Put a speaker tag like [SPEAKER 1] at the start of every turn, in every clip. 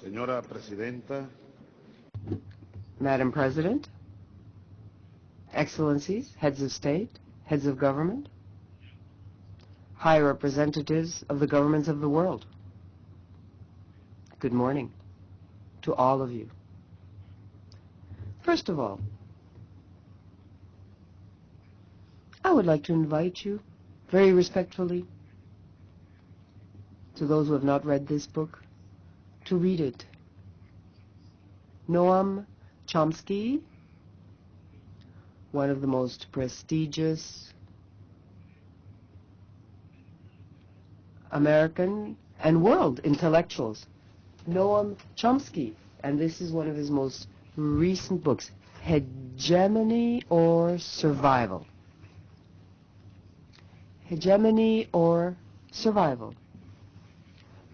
[SPEAKER 1] Señora Presidenta,
[SPEAKER 2] Madam President, Excellencies, Heads of State, Heads of Government, High Representatives of the governments of the world, good morning to all of you. First of all, I would like to invite you very respectfully, to those who have not read this book, to read it. Noam Chomsky, one of the most prestigious American and world intellectuals. Noam Chomsky, and this is one of his most recent books, Hegemony or Survival. Hegemony or Survival.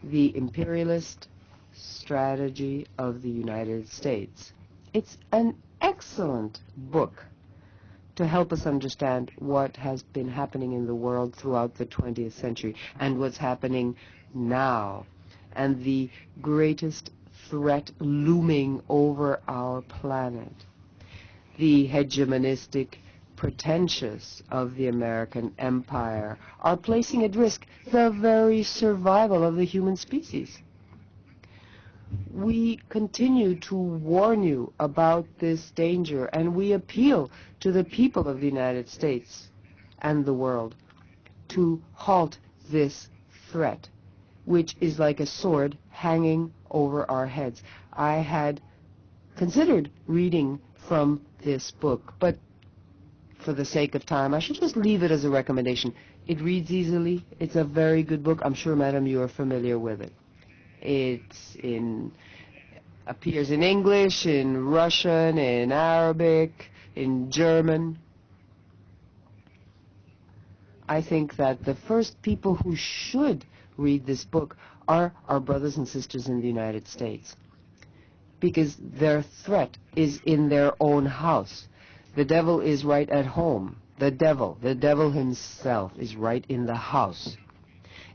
[SPEAKER 2] The Imperialist Strategy of the United States. It's an excellent book to help us understand what has been happening in the world throughout the 20th century and what's happening now, and the greatest threat looming over our planet. The hegemonistic pretensions of the American empire are placing at risk the very survival of the human species. We continue to warn you about this danger, and we appeal to the people of the United States and the world to halt this threat, which is like a sword hanging over our heads. I had considered reading from this book, but for the sake of time, I should just leave it as a recommendation. It reads easily. It's a very good book. I'm sure, madam, you are familiar with it. It appears in English, in Russian, in Arabic, in German. I think that the first people who should read this book are our brothers and sisters in the United States, because their threat is in their own house. The devil is right at home. The devil himself is right in the house.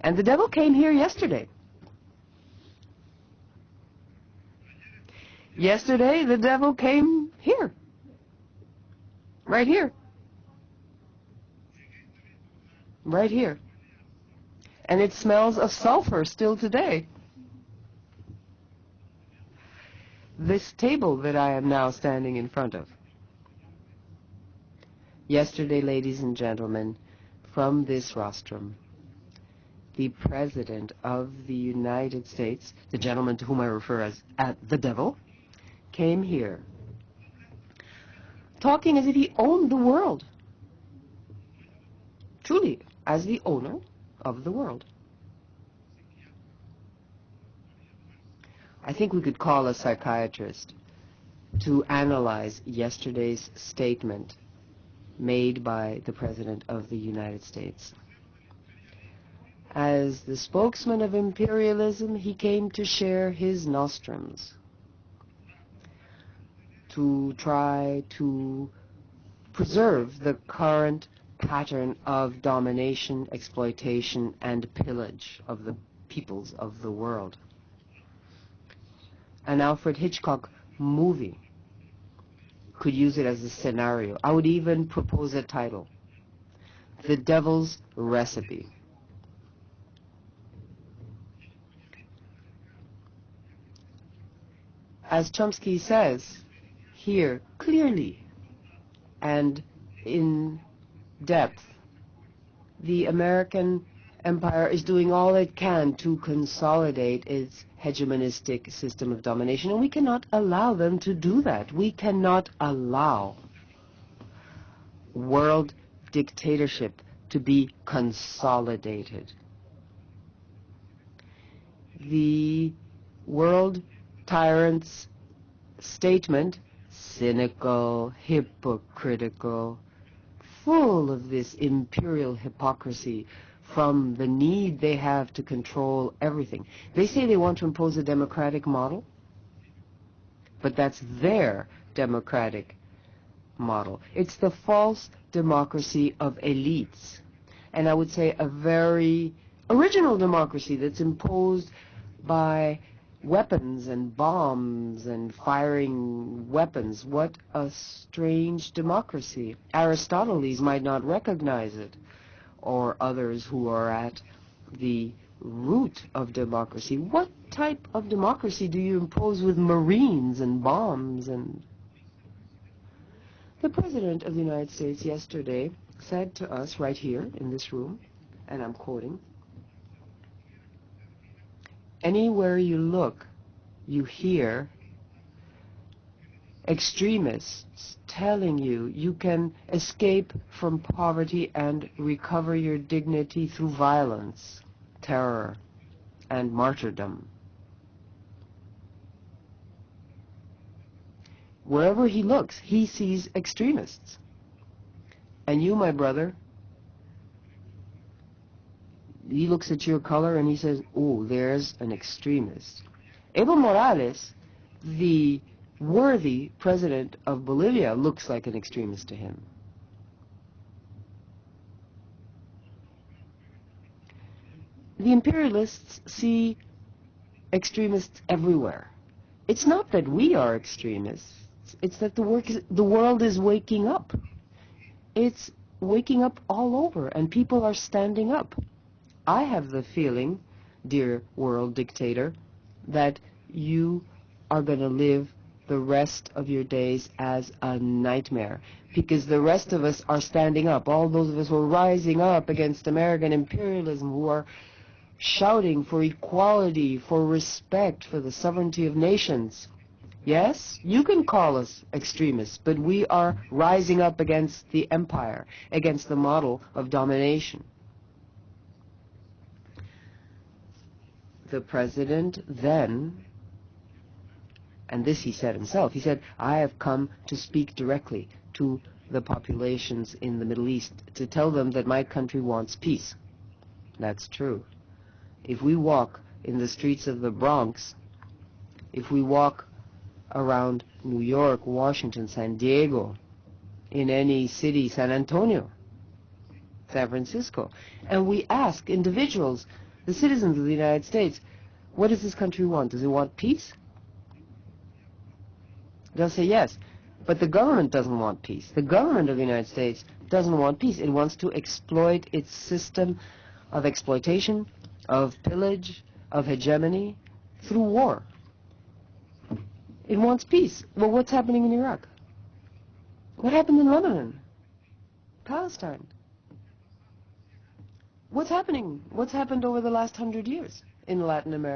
[SPEAKER 2] And the devil came here yesterday. Yesterday, the devil came here. Right here. Right here. And it smells of sulfur still today. This table that I am now standing in front of. Yesterday, ladies and gentlemen, from this rostrum, the President of the United States, the gentleman to whom I refer as the devil, came here, talking as if he owned the world. Truly, as the owner of the world. I think we could call a psychiatrist to analyze yesterday's statement made by the President of the United States. As the spokesman of imperialism, he came to share his nostrums, to try to preserve the current pattern of domination, exploitation, and pillage of the peoples of the world. An Alfred Hitchcock movie could use it as a scenario. I would even propose a title: The Devil's Recipe. As Chomsky says here clearly and in depth, the American empire is doing all it can to consolidate its hegemonistic system of domination, and we cannot allow them to do that. We cannot allow world dictatorship to be consolidated. The world tyrant's statement, cynical, hypocritical, full of this imperial hypocrisy from the need they have to control everything. They say they want to impose a democratic model, but that's their democratic model. It's the false democracy of elites, and I would say a very original democracy that's imposed by weapons and bombs and firing weapons. What a strange democracy. Aristoteles might not recognize it, or others who are at the root of democracy. What type of democracy do you impose with marines and bombs? And the President of the United States yesterday said to us right here in this room, and I'm quoting, "Anywhere you look, you hear extremists telling you you can escape from poverty and recover your dignity through violence, terror, and martyrdom." Wherever he looks, he sees extremists. And you, my brother, he looks at your color and he says, "Oh, there's an extremist." Evo Morales, the worthy president of Bolivia, looks like an extremist to him. The imperialists see extremists everywhere. It's not that we are extremists. It's that the world is waking up. It's waking up all over, and people are standing up. I have the feeling, dear world dictator, that you are going to live the rest of your days as a nightmare, because the rest of us are standing up. All those of us who are rising up against American imperialism, who are shouting for equality, for respect, for the sovereignty of nations. Yes, you can call us extremists, but we are rising up against the empire, against the model of domination. The president then, and this he said himself, he said, "I have come to speak directly to the populations in the Middle East to tell them that my country wants peace." That's true. If we walk in the streets of the Bronx, if we walk around New York, Washington, San Diego, in any city, San Antonio, San Francisco, and we ask individuals, the citizens of the United States, what does this country want? Does it want peace? They'll say yes, but the government doesn't want peace. The government of the United States doesn't want peace. It wants to exploit its system of exploitation, of pillage, of hegemony, through war. It wants peace. Well, what's happening in Iraq? What happened in Lebanon? Palestine? What's happening? What's happened over the last 100 years in Latin America?